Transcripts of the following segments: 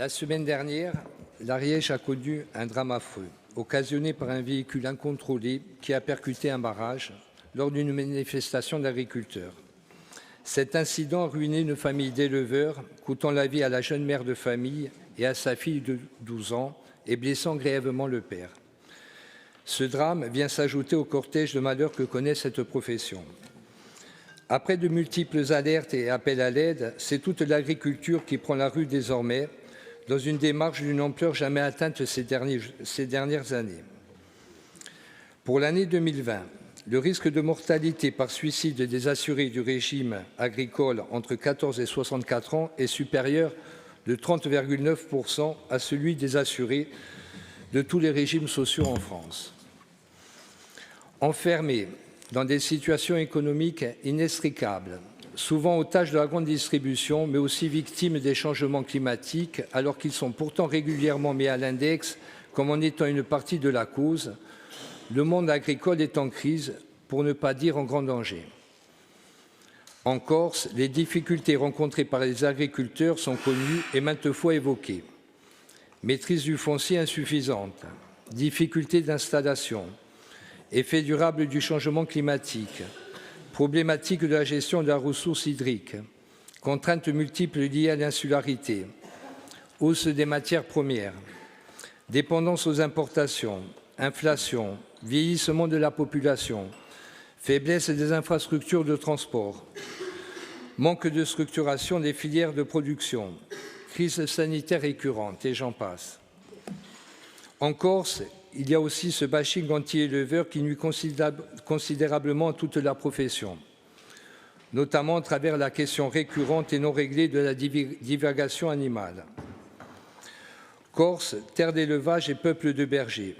La semaine dernière, l'Ariège a connu un drame affreux, occasionné par un véhicule incontrôlé qui a percuté un barrage lors d'une manifestation d'agriculteurs. Cet incident a ruiné une famille d'éleveurs, coûtant la vie à la jeune mère de famille et à sa fille de 12 ans et blessant grièvement le père. Ce drame vient s'ajouter au cortège de malheurs que connaît cette profession. Après de multiples alertes et appels à l'aide, c'est toute l'agriculture qui prend la rue désormais, dans une démarche d'une ampleur jamais atteinte ces dernières années. Pour l'année 2020, le risque de mortalité par suicide des assurés du régime agricole entre 14 et 64 ans est supérieur de 30,9% à celui des assurés de tous les régimes sociaux en France. Enfermés dans des situations économiques inextricables, souvent otages de la grande distribution, mais aussi victimes des changements climatiques, alors qu'ils sont pourtant régulièrement mis à l'index comme en étant une partie de la cause, le monde agricole est en crise, pour ne pas dire en grand danger. En Corse, les difficultés rencontrées par les agriculteurs sont connues et maintes fois évoquées. Maîtrise du foncier insuffisante, difficultés d'installation, effets durables du changement climatique, problématiques de la gestion de la ressource hydrique, contraintes multiples liées à l'insularité, hausse des matières premières, dépendance aux importations, inflation, vieillissement de la population, faiblesse des infrastructures de transport, manque de structuration des filières de production, crise sanitaire récurrente et j'en passe. En Corse, il y a aussi ce bashing anti-éleveur qui nuit considérablement à toute la profession, notamment à travers la question récurrente et non réglée de la divagation animale. Corse, terre d'élevage et peuple de bergers,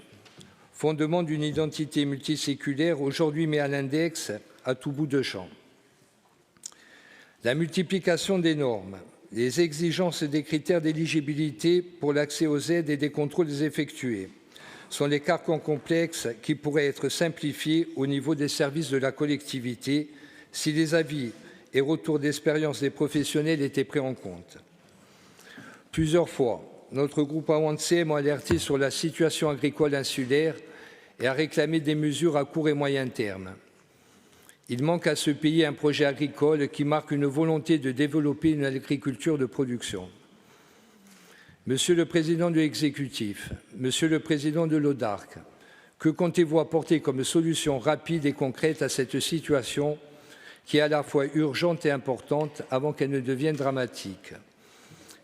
fondement d'une identité multiséculaire aujourd'hui mis à l'index à tout bout de champ. La multiplication des normes, les exigences et des critères d'éligibilité pour l'accès aux aides et des contrôles effectués sont les carcans complexes qui pourraient être simplifiés au niveau des services de la collectivité si les avis et retours d'expérience des professionnels étaient pris en compte. Plusieurs fois, notre groupe AONCM a alerté sur la situation agricole insulaire et a réclamé des mesures à court et moyen terme. Il manque à ce pays un projet agricole qui marque une volonté de développer une agriculture de production. Monsieur le Président de l'exécutif, Monsieur le Président de l'ODARC, que comptez-vous apporter comme solution rapide et concrète à cette situation qui est à la fois urgente et importante avant qu'elle ne devienne dramatique?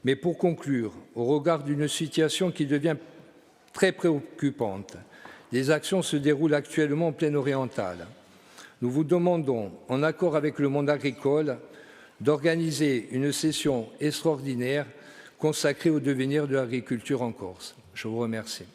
Mais pour conclure, au regard d'une situation qui devient très préoccupante, les actions se déroulent actuellement en plaine orientale. Nous vous demandons, en accord avec le monde agricole, d'organiser une session extraordinaire consacrée au devenir de l'agriculture en Corse. Je vous remercie.